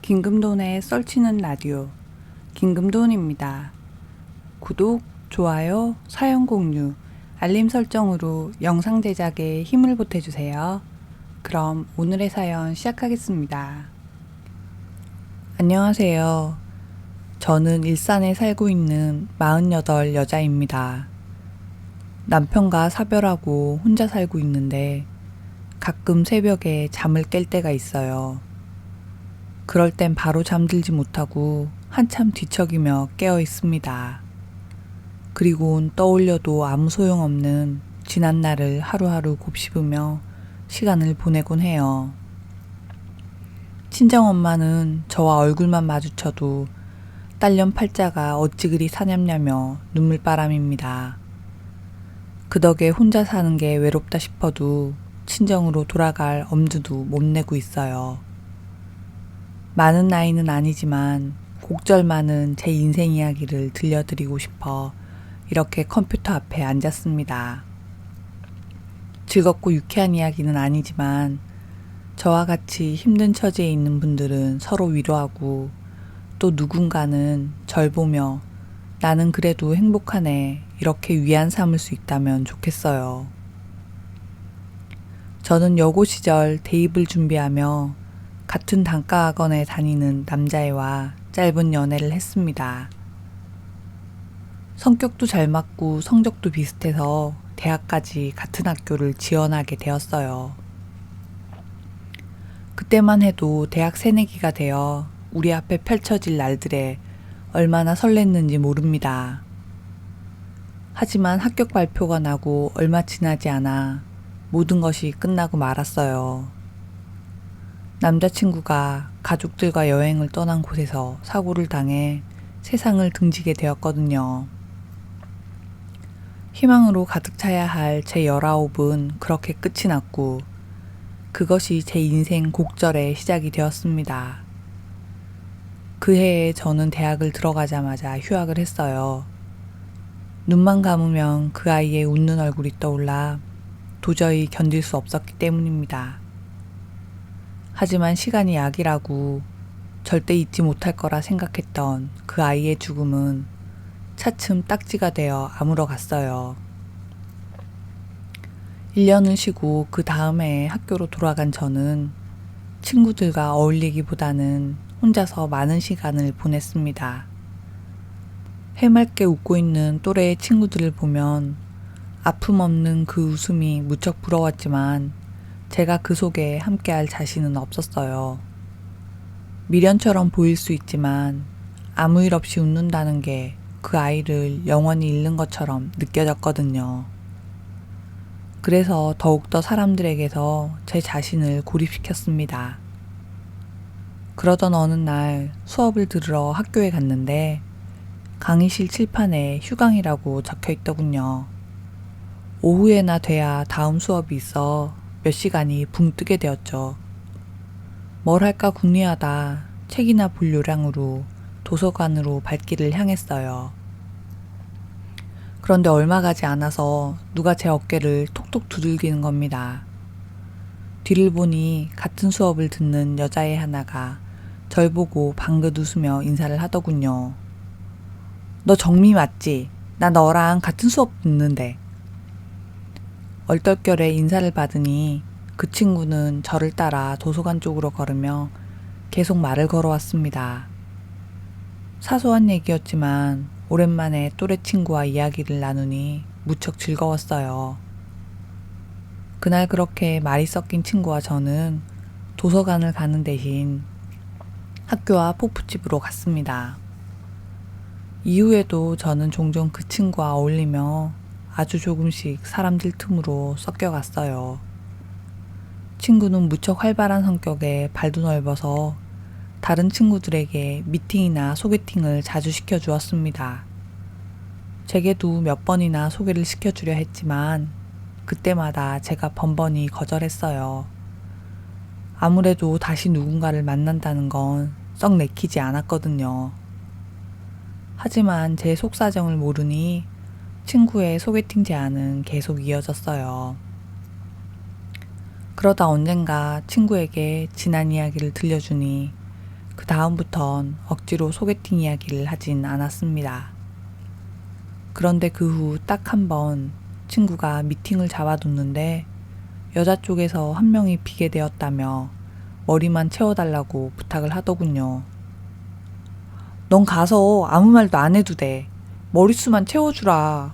김금돈의 썰치는 라디오 김금돈입니다. 구독, 좋아요, 사연 공유, 알림 설정으로 영상 제작에 힘을 보태주세요. 그럼 오늘의 사연 시작하겠습니다. 안녕하세요. 저는 일산에 살고 있는 48 여자입니다. 남편과 사별하고 혼자 살고 있는데 가끔 새벽에 잠을 깰 때가 있어요. 그럴 땐 바로 잠들지 못하고 한참 뒤척이며 깨어 있습니다. 그리곤 떠올려도 아무 소용없는 지난 날을 하루하루 곱씹으며 시간을 보내곤 해요. 친정엄마는 저와 얼굴만 마주쳐도 딸년 팔자가 어찌 그리 사납냐며 눈물바람입니다. 그 덕에 혼자 사는 게 외롭다 싶어도 친정으로 돌아갈 엄두도 못 내고 있어요. 많은 나이는 아니지만 곡절 많은 제 인생 이야기를 들려드리고 싶어 이렇게 컴퓨터 앞에 앉았습니다. 즐겁고 유쾌한 이야기는 아니지만 저와 같이 힘든 처지에 있는 분들은 서로 위로하고 또 누군가는 절 보며 나는 그래도 행복하네 이렇게 위안 삼을 수 있다면 좋겠어요. 저는 여고 시절 대입을 준비하며 같은 단과학원에 다니는 남자애와 짧은 연애를 했습니다. 성격도 잘 맞고 성적도 비슷해서 대학까지 같은 학교를 지원하게 되었어요. 그때만 해도 대학 새내기가 되어 우리 앞에 펼쳐질 날들에 얼마나 설렜는지 모릅니다. 하지만 합격 발표가 나고 얼마 지나지 않아 모든 것이 끝나고 말았어요. 남자친구가 가족들과 여행을 떠난 곳에서 사고를 당해 세상을 등지게 되었거든요. 희망으로 가득 차야 할 제 19은 그렇게 끝이 났고 그것이 제 인생 곡절의 시작이 되었습니다. 그 해에 저는 대학을 들어가자마자 휴학을 했어요. 눈만 감으면 그 아이의 웃는 얼굴이 떠올라 도저히 견딜 수 없었기 때문입니다. 하지만 시간이 약이라고 절대 잊지 못할 거라 생각했던 그 아이의 죽음은 차츰 딱지가 되어 아물어 갔어요. 1년을 쉬고 그 다음 해에 학교로 돌아간 저는 친구들과 어울리기보다는 혼자서 많은 시간을 보냈습니다. 해맑게 웃고 있는 또래의 친구들을 보면 아픔 없는 그 웃음이 무척 부러웠지만 제가 그 속에 함께할 자신은 없었어요. 미련처럼 보일 수 있지만 아무 일 없이 웃는다는 게 그 아이를 영원히 잃는 것처럼 느껴졌거든요. 그래서 더욱더 사람들에게서 제 자신을 고립시켰습니다. 그러던 어느 날 수업을 들으러 학교에 갔는데 강의실 칠판에 휴강이라고 적혀 있더군요. 오후에나 돼야 다음 수업이 있어 몇 시간이 붕 뜨게 되었죠. 뭘 할까 궁리하다 책이나 볼 요량으로 도서관으로 발길을 향했어요. 그런데 얼마 가지 않아서 누가 제 어깨를 톡톡 두들기는 겁니다. 뒤를 보니 같은 수업을 듣는 여자애 하나가 절 보고 방긋 웃으며 인사를 하더군요. 너 정미 맞지? 나 너랑 같은 수업 듣는데. 얼떨결에 인사를 받으니 그 친구는 저를 따라 도서관 쪽으로 걸으며 계속 말을 걸어왔습니다. 사소한 얘기였지만 오랜만에 또래 친구와 이야기를 나누니 무척 즐거웠어요. 그날 그렇게 말이 섞인 친구와 저는 도서관을 가는 대신 학교와 포프집으로 갔습니다. 이후에도 저는 종종 그 친구와 어울리며 아주 조금씩 사람들 틈으로 섞여갔어요. 친구는 무척 활발한 성격에 발도 넓어서 다른 친구들에게 미팅이나 소개팅을 자주 시켜주었습니다. 제게도 몇 번이나 소개를 시켜주려 했지만 그때마다 제가 번번이 거절했어요. 아무래도 다시 누군가를 만난다는 건 썩 내키지 않았거든요. 하지만 제 속사정을 모르니 친구의 소개팅 제안은 계속 이어졌어요. 그러다 언젠가 친구에게 지난 이야기를 들려주니 그 다음부턴 억지로 소개팅 이야기를 하진 않았습니다. 그런데 그 후 딱 한 번 친구가 미팅을 잡아뒀는데 여자 쪽에서 한 명이 비게 되었다며 머리만 채워달라고 부탁을 하더군요. 넌 가서 아무 말도 안 해도 돼. 머릿수만 채워주라.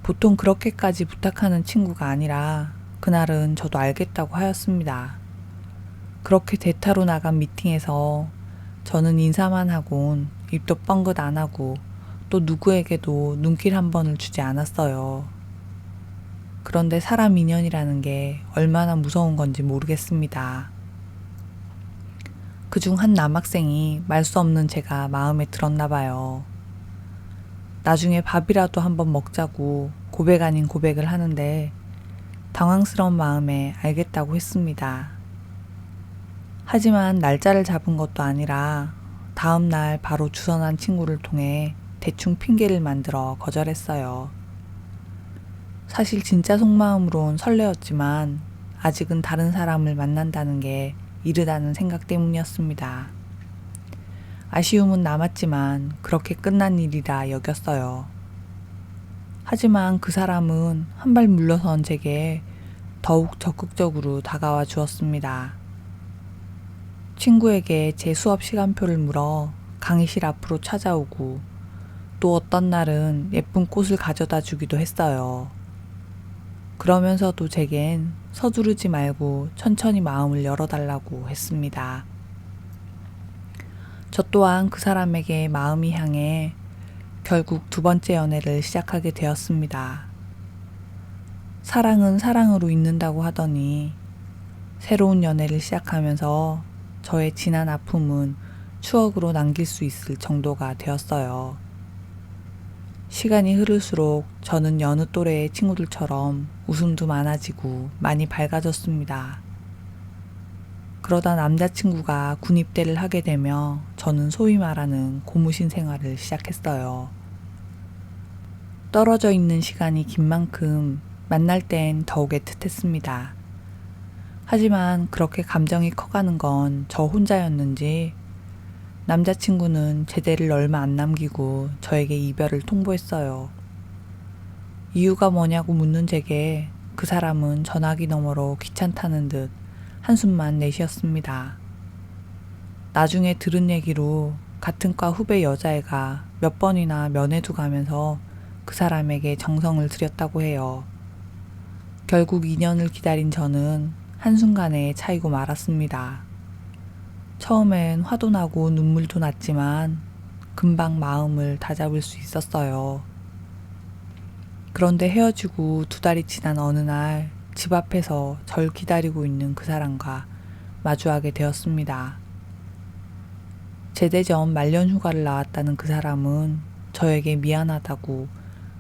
보통 그렇게까지 부탁하는 친구가 아니라 그날은 저도 알겠다고 하였습니다. 그렇게 대타로 나간 미팅에서 저는 인사만 하곤 입도 뻥긋 안 하고 또 누구에게도 눈길 한 번을 주지 않았어요. 그런데 사람 인연이라는 게 얼마나 무서운 건지 모르겠습니다. 그중 한 남학생이 말 수 없는 제가 마음에 들었나 봐요. 나중에 밥이라도 한번 먹자고 고백 아닌 고백을 하는데 당황스러운 마음에 알겠다고 했습니다. 하지만 날짜를 잡은 것도 아니라 다음 날 바로 주선한 친구를 통해 대충 핑계를 만들어 거절했어요. 사실 진짜 속마음으론 설레었지만 아직은 다른 사람을 만난다는 게 이르다는 생각 때문이었습니다. 아쉬움은 남았지만 그렇게 끝난 일이라 여겼어요. 하지만 그 사람은 한 발 물러선 제게 더욱 적극적으로 다가와 주었습니다. 친구에게 제 수업 시간표를 물어 강의실 앞으로 찾아오고 또 어떤 날은 예쁜 꽃을 가져다 주기도 했어요. 그러면서도 제겐 서두르지 말고 천천히 마음을 열어달라고 했습니다. 저 또한 그 사람에게 마음이 향해 결국 두 번째 연애를 시작하게 되었습니다. 사랑은 사랑으로 잊는다고 하더니 새로운 연애를 시작하면서 저의 지난 아픔은 추억으로 남길 수 있을 정도가 되었어요. 시간이 흐를수록 저는 여느 또래의 친구들처럼 웃음도 많아지고 많이 밝아졌습니다. 그러다 남자친구가 군입대를 하게 되며 저는 소위 말하는 고무신 생활을 시작했어요. 떨어져 있는 시간이 긴 만큼 만날 땐 더욱 애틋했습니다. 하지만 그렇게 감정이 커가는 건 저 혼자였는지 남자친구는 제대를 얼마 안 남기고 저에게 이별을 통보했어요. 이유가 뭐냐고 묻는 제게 그 사람은 전화기 너머로 귀찮다는 듯 한숨만 내쉬었습니다. 나중에 들은 얘기로 같은 과 후배 여자애가 몇 번이나 면회도 가면서 그 사람에게 정성을 들였다고 해요. 결국 2년을 기다린 저는 한순간에 차이고 말았습니다. 처음엔 화도 나고 눈물도 났지만 금방 마음을 다잡을 수 있었어요. 그런데 헤어지고 2달이 지난 어느 날 집 앞에서 절 기다리고 있는 그 사람과 마주하게 되었습니다. 제대 전 말년 휴가를 나왔다는 그 사람은 저에게 미안하다고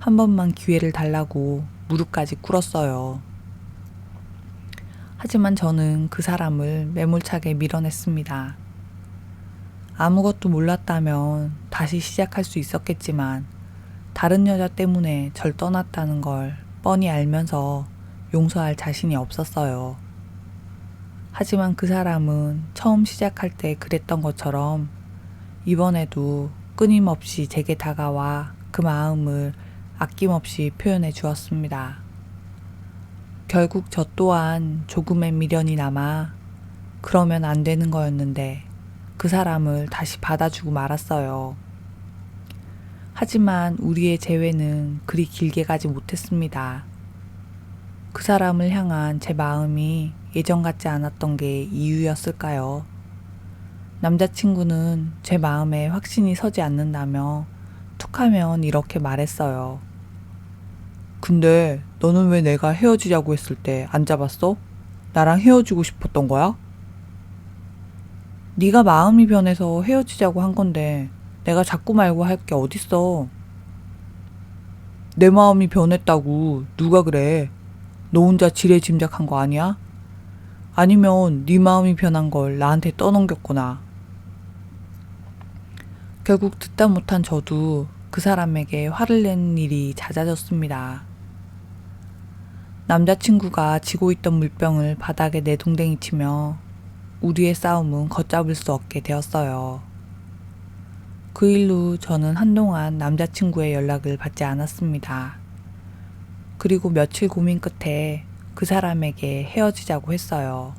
한 번만 기회를 달라고 무릎까지 꿇었어요. 하지만 저는 그 사람을 매몰차게 밀어냈습니다. 아무것도 몰랐다면 다시 시작할 수 있었겠지만 다른 여자 때문에 절 떠났다는 걸 뻔히 알면서 용서할 자신이 없었어요. 하지만 그 사람은 처음 시작할 때 그랬던 것처럼 이번에도 끊임없이 제게 다가와 그 마음을 아낌없이 표현해 주었습니다. 결국 저 또한 조금의 미련이 남아 그러면 안 되는 거였는데 그 사람을 다시 받아주고 말았어요. 하지만 우리의 재회는 그리 길게 가지 못했습니다. 그 사람을 향한 제 마음이 예전 같지 않았던 게 이유였을까요? 남자친구는 제 마음에 확신이 서지 않는다며 툭하면 이렇게 말했어요. 근데 너는 왜 내가 헤어지자고 했을 때 안 잡았어? 나랑 헤어지고 싶었던 거야? 네가 마음이 변해서 헤어지자고 한 건데 내가 잡고 말고 할 게 어딨어. 내 마음이 변했다고 누가 그래? 너 혼자 지레 짐작한 거 아니야? 아니면 네 마음이 변한 걸 나한테 떠넘겼구나. 결국 듣다 못한 저도 그 사람에게 화를 내는 일이 잦아졌습니다. 남자친구가 지고 있던 물병을 바닥에 내동댕이 치며 우리의 싸움은 걷잡을 수 없게 되었어요. 그 일로 저는 한동안 남자친구의 연락을 받지 않았습니다. 그리고 며칠 고민 끝에 그 사람에게 헤어지자고 했어요.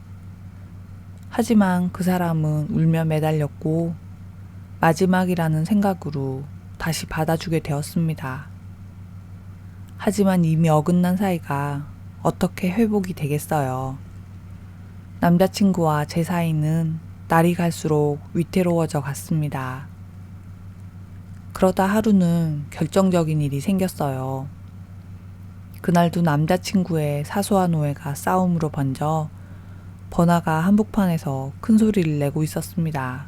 하지만 그 사람은 울며 매달렸고 마지막이라는 생각으로 다시 받아주게 되었습니다. 하지만 이미 어긋난 사이가 어떻게 회복이 되겠어요. 남자친구와 제 사이는 날이 갈수록 위태로워져 갔습니다. 그러다 하루는 결정적인 일이 생겼어요. 그날도 남자친구의 사소한 오해가 싸움으로 번져 번화가 한복판에서 큰 소리를 내고 있었습니다.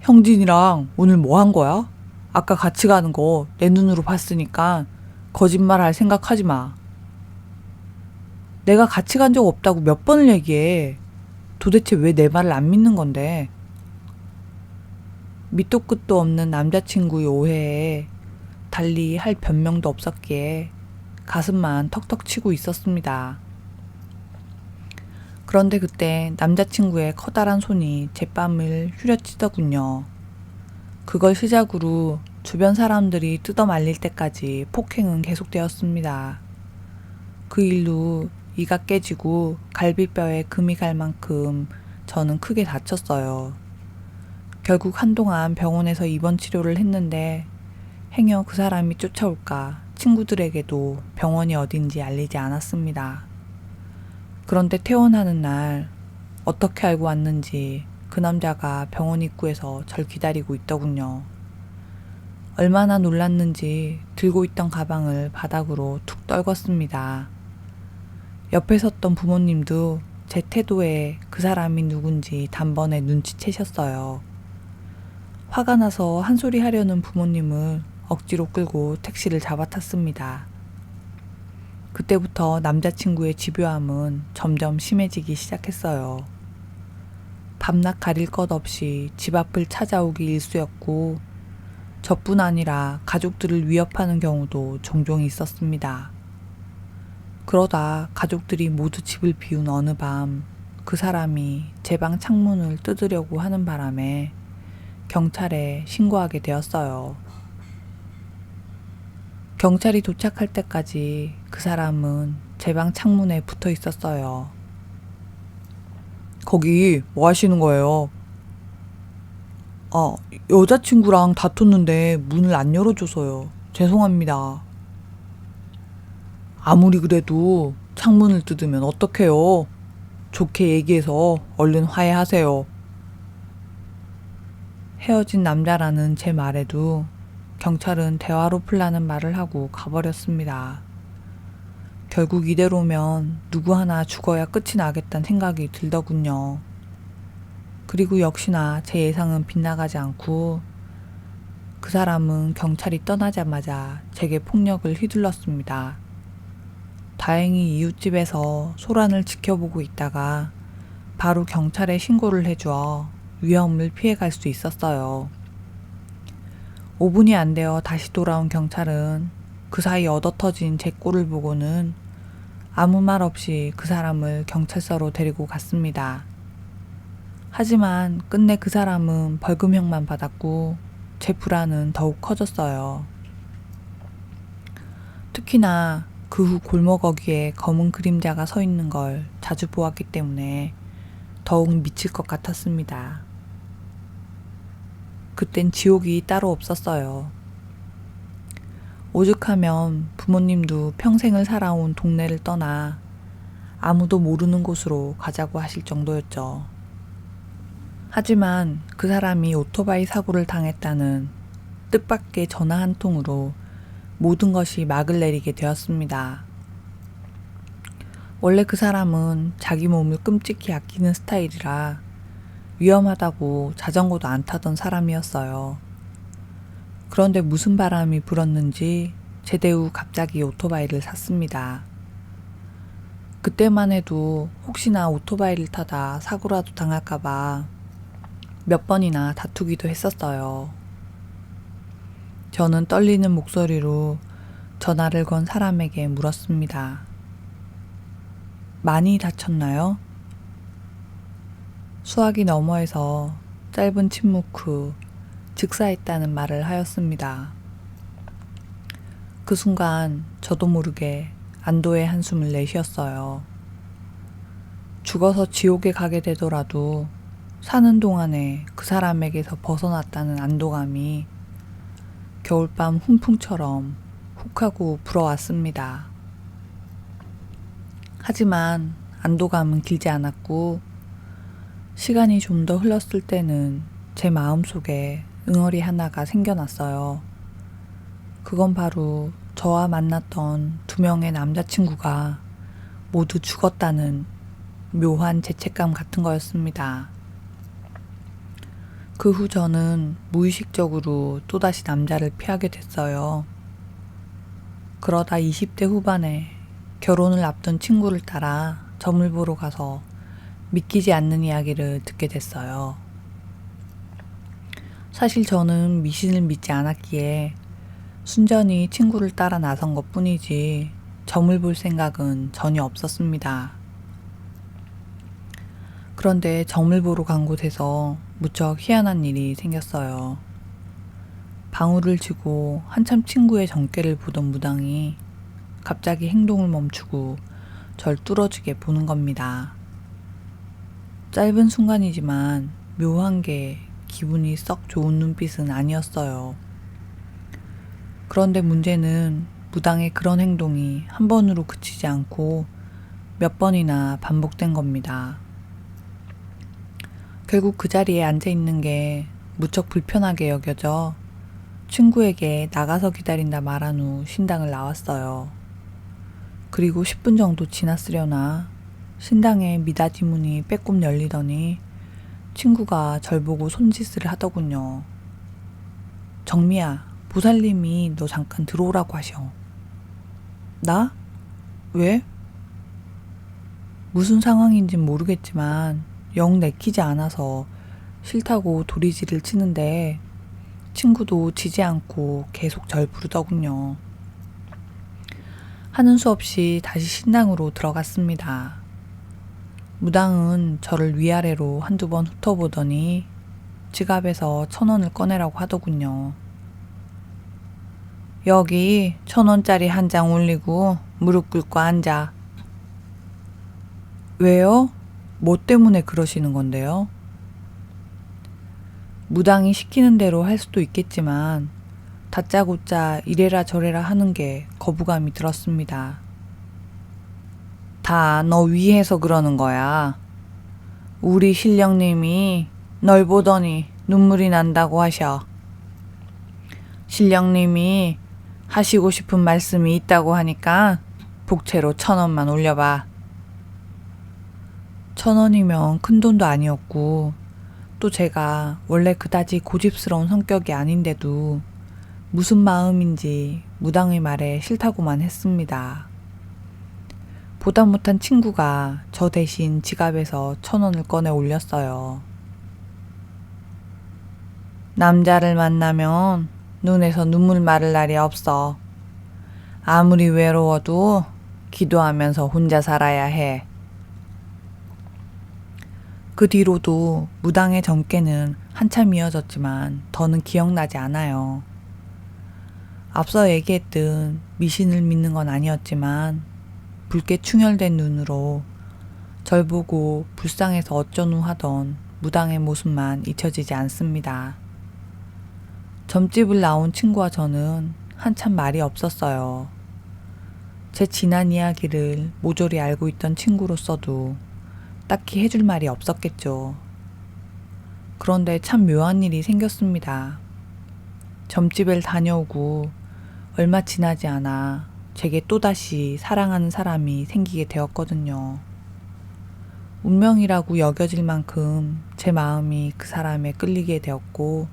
형진이랑 오늘 뭐 한 거야? 아까 같이 가는 거 내 눈으로 봤으니까 거짓말 할 생각하지 마. 내가 같이 간 적 없다고 몇 번을 얘기해. 도대체 왜 내 말을 안 믿는 건데? 밑도 끝도 없는 남자친구의 오해에 달리 할 변명도 없었기에 가슴만 턱턱 치고 있었습니다. 그런데 그때 남자친구의 커다란 손이 제 뺨을 후려치더군요. 그걸 시작으로 주변 사람들이 뜯어 말릴 때까지 폭행은 계속되었습니다. 그 일로 이가 깨지고 갈비뼈에 금이 갈 만큼 저는 크게 다쳤어요. 결국 한동안 병원에서 입원 치료를 했는데 행여 그 사람이 쫓아올까 친구들에게도 병원이 어딘지 알리지 않았습니다. 그런데 퇴원하는 날 어떻게 알고 왔는지 그 남자가 병원 입구에서 절 기다리고 있더군요. 얼마나 놀랐는지 들고 있던 가방을 바닥으로 툭 떨궜습니다. 옆에 섰던 부모님도 제 태도에 그 사람이 누군지 단번에 눈치채셨어요. 화가 나서 한 소리 하려는 부모님을 억지로 끌고 택시를 잡아탔습니다. 그때부터 남자친구의 집요함은 점점 심해지기 시작했어요. 밤낮 가릴 것 없이 집 앞을 찾아오기 일쑤였고 저뿐 아니라 가족들을 위협하는 경우도 종종 있었습니다. 그러다 가족들이 모두 집을 비운 어느 밤 그 사람이 제 방 창문을 뜯으려고 하는 바람에 경찰에 신고하게 되었어요. 경찰이 도착할 때까지 그 사람은 제 방 창문에 붙어 있었어요. 거기 뭐 하시는 거예요? 여자친구랑 다퉜는데 문을 안 열어줘서요. 죄송합니다. 아무리 그래도 창문을 뜯으면 어떡해요? 좋게 얘기해서 얼른 화해하세요. 헤어진 남자라는 제 말에도 경찰은 대화로 풀라는 말을 하고 가버렸습니다. 결국 이대로면 누구 하나 죽어야 끝이 나겠다는 생각이 들더군요. 그리고 역시나 제 예상은 빗나가지 않고 그 사람은 경찰이 떠나자마자 제게 폭력을 휘둘렀습니다. 다행히 이웃집에서 소란을 지켜보고 있다가 바로 경찰에 신고를 해주어 위험을 피해갈 수 있었어요. 5분이 안 되어 다시 돌아온 경찰은 그 사이 얻어터진 제 꼴을 보고는 아무 말 없이 그 사람을 경찰서로 데리고 갔습니다. 하지만 끝내 그 사람은 벌금형만 받았고 제 불안은 더욱 커졌어요. 특히나 그 후 골목 어귀에 검은 그림자가 서 있는 걸 자주 보았기 때문에 더욱 미칠 것 같았습니다. 그땐 지옥이 따로 없었어요. 오죽하면 부모님도 평생을 살아온 동네를 떠나 아무도 모르는 곳으로 가자고 하실 정도였죠. 하지만 그 사람이 오토바이 사고를 당했다는 뜻밖의 전화 한 통으로 모든 것이 막을 내리게 되었습니다. 원래 그 사람은 자기 몸을 끔찍히 아끼는 스타일이라 위험하다고 자전거도 안 타던 사람이었어요. 그런데 무슨 바람이 불었는지 제대 후 갑자기 오토바이를 샀습니다. 그때만 해도 혹시나 오토바이를 타다 사고라도 당할까봐 몇 번이나 다투기도 했었어요. 저는 떨리는 목소리로 전화를 건 사람에게 물었습니다. 많이 다쳤나요? 수화기 너머에서 짧은 침묵 후 즉사했다는 말을 하였습니다. 그 순간 저도 모르게 안도의 한숨을 내쉬었어요. 죽어서 지옥에 가게 되더라도 사는 동안에 그 사람에게서 벗어났다는 안도감이 겨울밤 훈풍처럼 훅 하고 불어왔습니다. 하지만 안도감은 길지 않았고 시간이 좀 더 흘렀을 때는 제 마음속에 응어리 하나가 생겨났어요. 그건 바로 저와 만났던 2명의 남자친구가 모두 죽었다는 묘한 죄책감 같은 거였습니다. 그 후 저는 무의식적으로 또다시 남자를 피하게 됐어요. 그러다 20대 후반에 결혼을 앞둔 친구를 따라 점을 보러 가서 믿기지 않는 이야기를 듣게 됐어요. 사실 저는 미신을 믿지 않았기에 순전히 친구를 따라 나선 것 뿐이지 점을 볼 생각은 전혀 없었습니다. 그런데 점을 보러 간 곳에서 무척 희한한 일이 생겼어요. 방울을 쥐고 한참 친구의 정계를 보던 무당이 갑자기 행동을 멈추고 절 뚫어지게 보는 겁니다. 짧은 순간이지만 묘한 게 기분이 썩 좋은 눈빛은 아니었어요. 그런데 문제는 무당의 그런 행동이 한 번으로 그치지 않고 몇 번이나 반복된 겁니다. 결국 그 자리에 앉아 있는 게 무척 불편하게 여겨져 친구에게 나가서 기다린다 말한 후 신당을 나왔어요. 그리고 10분 정도 지났으려나 신당의 미닫이 문이 빼꼼 열리더니 친구가 절 보고 손짓을 하더군요. 정미야, 보살님이 너 잠깐 들어오라고 하셔. 나? 왜? 무슨 상황인진 모르겠지만 영 내키지 않아서 싫다고 도리지를 치는데 친구도 지지 않고 계속 절 부르더군요. 하는 수 없이 다시 신당으로 들어갔습니다. 무당은 저를 위아래로 한두 번 훑어보더니 지갑에서 1,000원을 꺼내라고 하더군요. 여기 1,000원짜리 한 장 올리고 무릎 꿇고 앉아. 왜요? 뭐 때문에 그러시는 건데요? 무당이 시키는 대로 할 수도 있겠지만 다짜고짜 이래라 저래라 하는 게 거부감이 들었습니다. 다 너 위해서 그러는 거야. 우리 신령님이 널 보더니 눈물이 난다고 하셔. 신령님이 하시고 싶은 말씀이 있다고 하니까 복채로 1,000원만 올려봐. 1,000원이면 큰 돈도 아니었고 또 제가 원래 그다지 고집스러운 성격이 아닌데도 무슨 마음인지 무당의 말에 싫다고만 했습니다. 보다 못한 친구가 저 대신 지갑에서 1,000원을 꺼내 올렸어요. 남자를 만나면 눈에서 눈물 마를 날이 없어. 아무리 외로워도 기도하면서 혼자 살아야 해. 그 뒤로도 무당의 점괘는 한참 이어졌지만 더는 기억나지 않아요. 앞서 얘기했듯 미신을 믿는 건 아니었지만 붉게 충혈된 눈으로 절 보고 불쌍해서 어쩌누 하던 무당의 모습만 잊혀지지 않습니다. 점집을 나온 친구와 저는 한참 말이 없었어요. 제 지난 이야기를 모조리 알고 있던 친구로서도 딱히 해줄 말이 없었겠죠. 그런데 참 묘한 일이 생겼습니다. 점집을 다녀오고 얼마 지나지 않아 제게 또다시 사랑하는 사람이 생기게 되었거든요. 운명이라고 여겨질 만큼 제 마음이 그 사람에 끌리게 되었고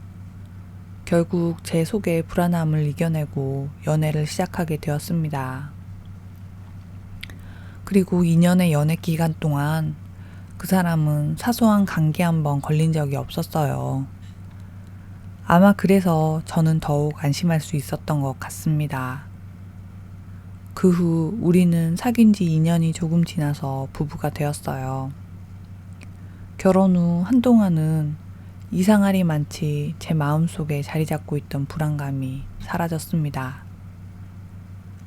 결국 제 속의 불안함을 이겨내고 연애를 시작하게 되었습니다. 그리고 2년의 연애 기간 동안 그 사람은 사소한 감기 한 번 걸린 적이 없었어요. 아마 그래서 저는 더욱 안심할 수 있었던 것 같습니다. 그 후 우리는 사귄 지 2년이 조금 지나서 부부가 되었어요. 결혼 후 한동안은 이상할이 많지 제 마음속에 자리 잡고 있던 불안감이 사라졌습니다.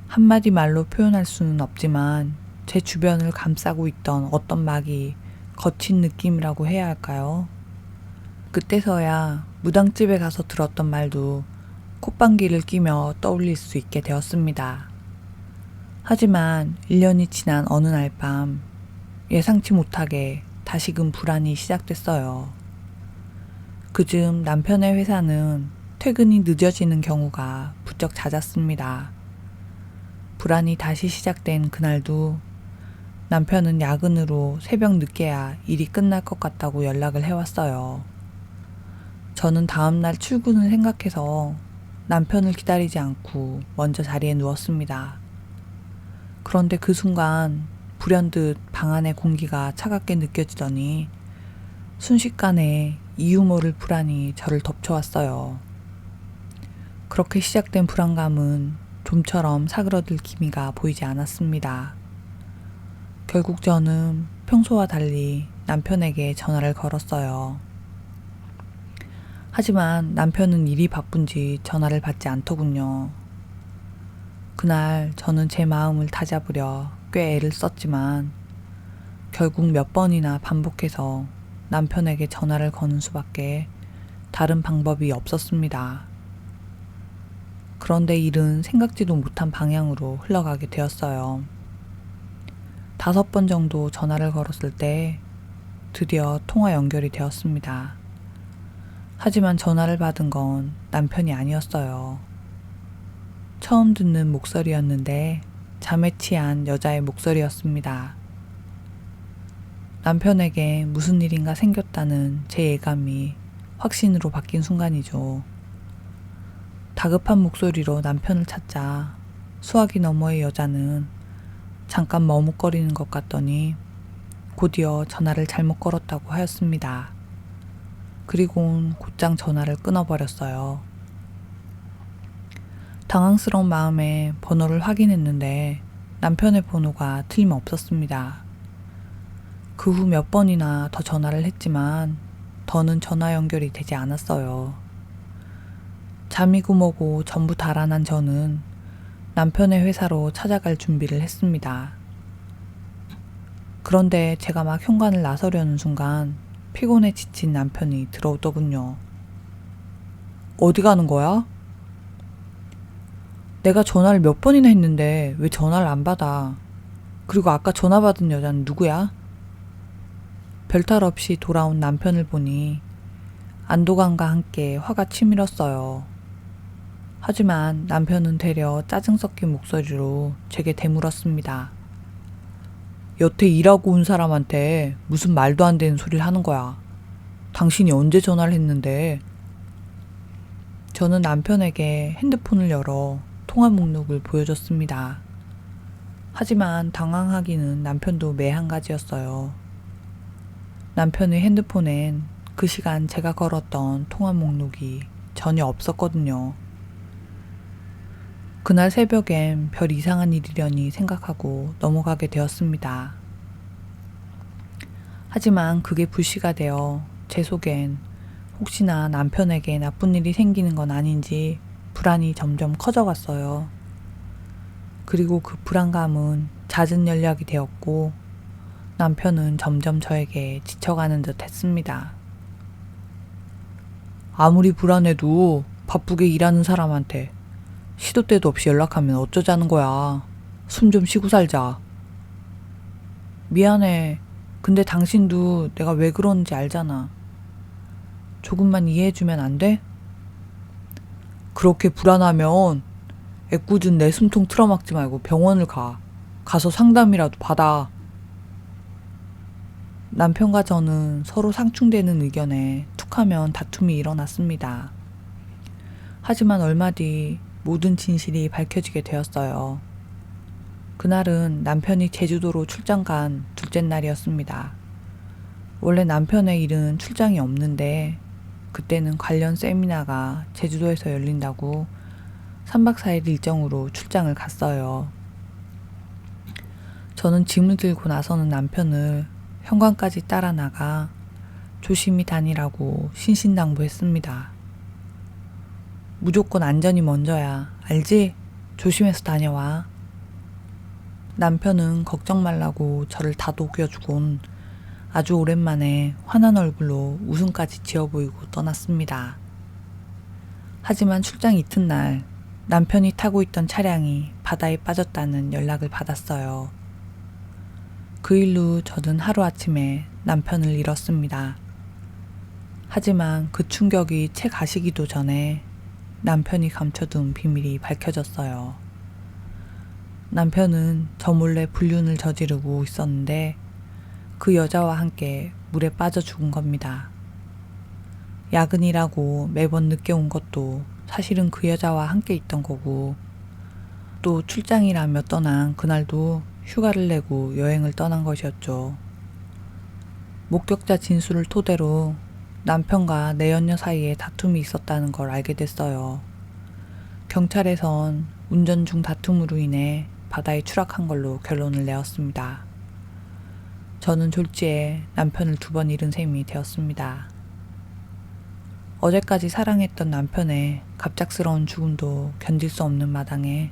한마디 말로 표현할 수는 없지만 제 주변을 감싸고 있던 어떤 막이 거친 느낌이라고 해야 할까요? 그때서야 무당집에 가서 들었던 말도 콧방귀를 끼며 떠올릴 수 있게 되었습니다. 하지만 1년이 지난 어느 날 밤 예상치 못하게 다시금 불안이 시작됐어요. 그즘 남편의 회사는 퇴근이 늦어지는 경우가 부쩍 잦았습니다. 불안이 다시 시작된 그날도 남편은 야근으로 새벽 늦게야 일이 끝날 것 같다고 연락을 해왔어요. 저는 다음날 출근을 생각해서 남편을 기다리지 않고 먼저 자리에 누웠습니다. 그런데 그 순간 불현듯 방 안의 공기가 차갑게 느껴지더니 순식간에 이유 모를 불안이 저를 덮쳐왔어요. 그렇게 시작된 불안감은 좀처럼 사그러들 기미가 보이지 않았습니다. 결국 저는 평소와 달리 남편에게 전화를 걸었어요. 하지만 남편은 일이 바쁜지 전화를 받지 않더군요. 그날 저는 제 마음을 다잡으려 꽤 애를 썼지만 결국 몇 번이나 반복해서 남편에게 전화를 거는 수밖에 다른 방법이 없었습니다. 그런데 일은 생각지도 못한 방향으로 흘러가게 되었어요. 5번 정도 전화를 걸었을 때 드디어 통화 연결이 되었습니다. 하지만 전화를 받은 건 남편이 아니었어요. 처음 듣는 목소리였는데 잠에 취한 여자의 목소리였습니다. 남편에게 무슨 일인가 생겼다는 제 예감이 확신으로 바뀐 순간이죠. 다급한 목소리로 남편을 찾자 수화기 너머의 여자는 잠깐 머뭇거리는 것 같더니 곧이어 전화를 잘못 걸었다고 하였습니다. 그리고는 곧장 전화를 끊어버렸어요. 당황스러운 마음에 번호를 확인했는데 남편의 번호가 틀림없었습니다. 그 후 몇 번이나 더 전화를 했지만 더는 전화 연결이 되지 않았어요. 잠이고 뭐고 전부 달아난 저는 남편의 회사로 찾아갈 준비를 했습니다. 그런데 제가 막 현관을 나서려는 순간 피곤에 지친 남편이 들어오더군요. 어디 가는 거야? 내가 전화를 몇 번이나 했는데 왜 전화를 안 받아? 그리고 아까 전화 받은 여자는 누구야? 별탈 없이 돌아온 남편을 보니 안도감과 함께 화가 치밀었어요. 하지만 남편은 되려 짜증 섞인 목소리로 제게 되물었습니다. 여태 일하고 온 사람한테 무슨 말도 안 되는 소리를 하는 거야. 당신이 언제 전화를 했는데? 저는 남편에게 핸드폰을 열어 통화 목록을 보여줬습니다. 하지만 당황하기는 남편도 매한가지였어요. 남편의 핸드폰엔 그 시간 제가 걸었던 통화 목록이 전혀 없었거든요. 그날 새벽엔 별 이상한 일이려니 생각하고 넘어가게 되었습니다. 하지만 그게 불씨가 되어 제 속엔 혹시나 남편에게 나쁜 일이 생기는 건 아닌지 불안이 점점 커져갔어요. 그리고 그 불안감은 잦은 연락이 되었고 남편은 점점 저에게 지쳐가는 듯 했습니다. 아무리 불안해도 바쁘게 일하는 사람한테 시도 때도 없이 연락하면 어쩌자는 거야. 숨 좀 쉬고 살자. 미안해. 근데 당신도 내가 왜 그러는지 알잖아. 조금만 이해해주면 안 돼? 그렇게 불안하면 애꿎은 내 숨통 틀어막지 말고 병원을 가. 가서 상담이라도 받아. 남편과 저는 서로 상충되는 의견에 툭하면 다툼이 일어났습니다. 하지만 얼마 뒤 모든 진실이 밝혀지게 되었어요. 그날은 남편이 제주도로 출장 간 둘째 날이었습니다. 원래 남편의 일은 출장이 없는데 그때는 관련 세미나가 제주도에서 열린다고 3박 4일 일정으로 출장을 갔어요. 저는 짐을 들고 나서는 남편을 현관까지 따라 나가 조심히 다니라고 신신당부했습니다. 무조건 안전이 먼저야. 알지? 조심해서 다녀와. 남편은 걱정 말라고 저를 다독여주곤 아주 오랜만에 환한 얼굴로 웃음까지 지어 보이고 떠났습니다. 하지만 출장 이튿날 남편이 타고 있던 차량이 바다에 빠졌다는 연락을 받았어요. 그 일로 저는 하루아침에 남편을 잃었습니다. 하지만 그 충격이 채 가시기도 전에 남편이 감춰둔 비밀이 밝혀졌어요. 남편은 저 몰래 불륜을 저지르고 있었는데 그 여자와 함께 물에 빠져 죽은 겁니다. 야근이라고 매번 늦게 온 것도 사실은 그 여자와 함께 있던 거고, 또 출장이라며 떠난 그날도 휴가를 내고 여행을 떠난 것이었죠. 목격자 진술을 토대로 남편과 내연녀 사이에 다툼이 있었다는 걸 알게 됐어요. 경찰에선 운전 중 다툼으로 인해 바다에 추락한 걸로 결론을 내었습니다. 저는 졸지에 남편을 2번 잃은 셈이 되었습니다. 어제까지 사랑했던 남편의 갑작스러운 죽음도 견딜 수 없는 마당에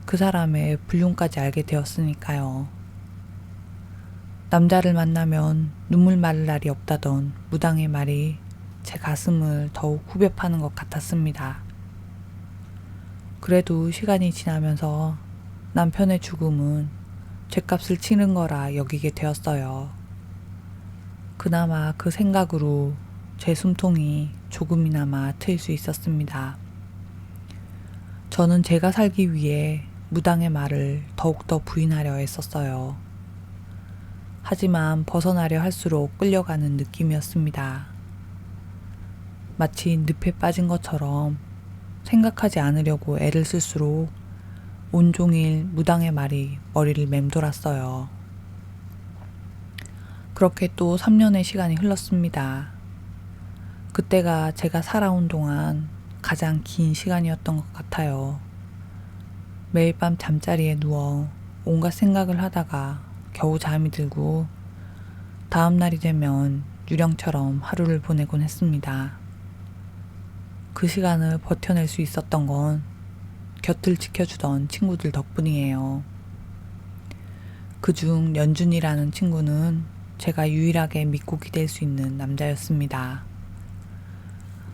그 사람의 불륜까지 알게 되었으니까요. 남자를 만나면 눈물 마를 날이 없다던 무당의 말이 제 가슴을 더욱 후벼 파는 것 같았습니다. 그래도 시간이 지나면서 남편의 죽음은 죗값을 치른 거라 여기게 되었어요. 그나마 그 생각으로 제 숨통이 조금이나마 트일 수 있었습니다. 저는 제가 살기 위해 무당의 말을 더욱더 부인하려 했었어요. 하지만 벗어나려 할수록 끌려가는 느낌이었습니다. 마치 늪에 빠진 것처럼 생각하지 않으려고 애를 쓸수록 온종일 무당의 말이 머리를 맴돌았어요. 그렇게 또 3년의 시간이 흘렀습니다. 그때가 제가 살아온 동안 가장 긴 시간이었던 것 같아요. 매일 밤 잠자리에 누워 온갖 생각을 하다가 겨우 잠이 들고 다음 날이 되면 유령처럼 하루를 보내곤 했습니다. 그 시간을 버텨낼 수 있었던 건 곁을 지켜주던 친구들 덕분이에요. 그중 연준이라는 친구는 제가 유일하게 믿고 기댈 수 있는 남자였습니다.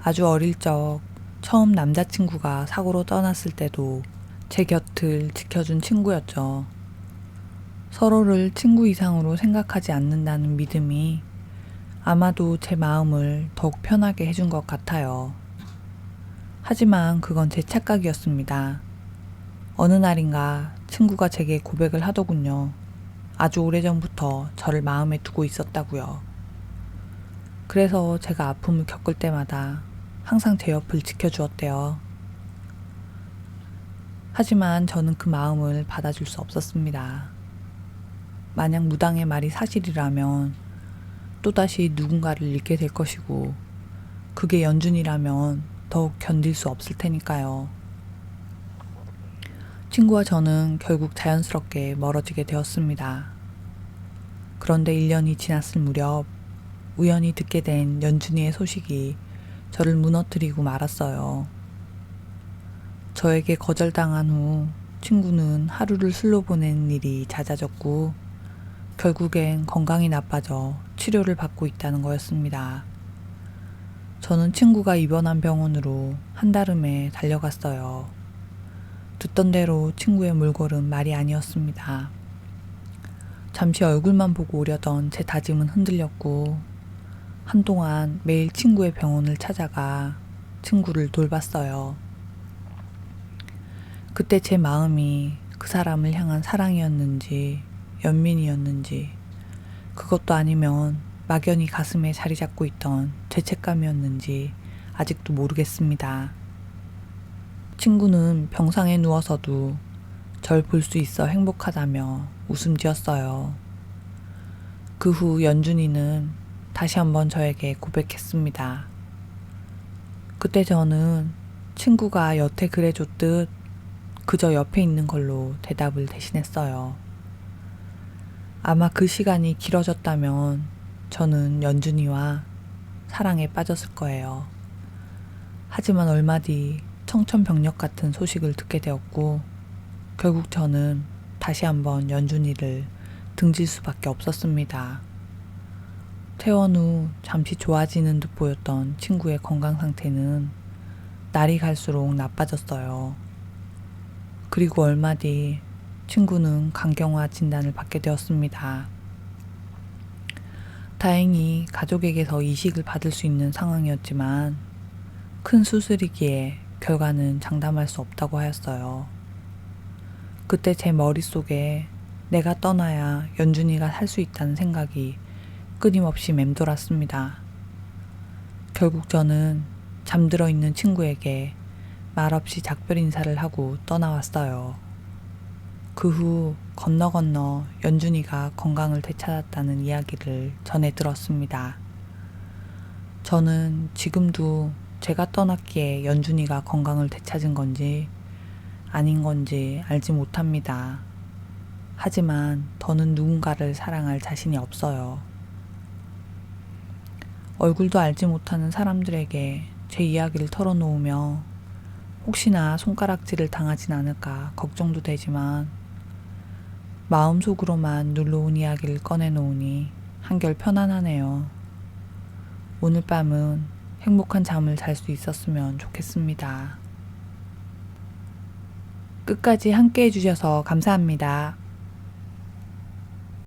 아주 어릴 적 처음 남자친구가 사고로 떠났을 때도 제 곁을 지켜준 친구였죠. 서로를 친구 이상으로 생각하지 않는다는 믿음이 아마도 제 마음을 더욱 편하게 해준 것 같아요. 하지만 그건 제 착각이었습니다. 어느 날인가 친구가 제게 고백을 하더군요. 아주 오래전부터 저를 마음에 두고 있었다고요. 그래서 제가 아픔을 겪을 때마다 항상 제 옆을 지켜주었대요. 하지만 저는 그 마음을 받아줄 수 없었습니다. 만약 무당의 말이 사실이라면 또다시 누군가를 잃게 될 것이고, 그게 연준이라면 더욱 견딜 수 없을 테니까요. 친구와 저는 결국 자연스럽게 멀어지게 되었습니다. 그런데 1년이 지났을 무렵 우연히 듣게 된 연준이의 소식이 저를 무너뜨리고 말았어요. 저에게 거절당한 후 친구는 하루를 술로 보내는 일이 잦아졌고 결국엔 건강이 나빠져 치료를 받고 있다는 거였습니다. 저는 친구가 입원한 병원으로 한달음에 달려갔어요. 듣던 대로 친구의 몰골은 말이 아니었습니다. 잠시 얼굴만 보고 오려던 제 다짐은 흔들렸고 한동안 매일 친구의 병원을 찾아가 친구를 돌봤어요. 그때 제 마음이 그 사람을 향한 사랑이었는지 연민이었는지, 그것도 아니면 막연히 가슴에 자리 잡고 있던 죄책감이었는지 아직도 모르겠습니다. 친구는 병상에 누워서도 절 볼 수 있어 행복하다며 웃음 지었어요. 그 후 연준이는 다시 한번 저에게 고백했습니다. 그때 저는 친구가 여태 그래줬듯 그저 옆에 있는 걸로 대답을 대신했어요. 아마 그 시간이 길어졌다면 저는 연준이와 사랑에 빠졌을 거예요. 하지만 얼마 뒤 청천벽력 같은 소식을 듣게 되었고, 결국 저는 다시 한번 연준이를 등질 수밖에 없었습니다. 퇴원 후 잠시 좋아지는 듯 보였던 친구의 건강 상태는 날이 갈수록 나빠졌어요. 그리고 얼마 뒤 친구는 간경화 진단을 받게 되었습니다. 다행히 가족에게서 이식을 받을 수 있는 상황이었지만 큰 수술이기에 결과는 장담할 수 없다고 하였어요. 그때 제 머릿속에 내가 떠나야 연준이가 살 수 있다는 생각이 끊임없이 맴돌았습니다. 결국 저는 잠들어 있는 친구에게 말없이 작별 인사를 하고 떠나왔어요. 그 후 건너 연준이가 건강을 되찾았다는 이야기를 전해 들었습니다. 저는 지금도 제가 떠났기에 연준이가 건강을 되찾은 건지 아닌 건지 알지 못합니다. 하지만 더는 누군가를 사랑할 자신이 없어요. 얼굴도 알지 못하는 사람들에게 제 이야기를 털어놓으며 혹시나 손가락질을 당하진 않을까 걱정도 되지만 마음속으로만 눌러온 이야기를 꺼내놓으니 한결 편안하네요. 오늘 밤은 행복한 잠을 잘 수 있었으면 좋겠습니다. 끝까지 함께 해주셔서 감사합니다.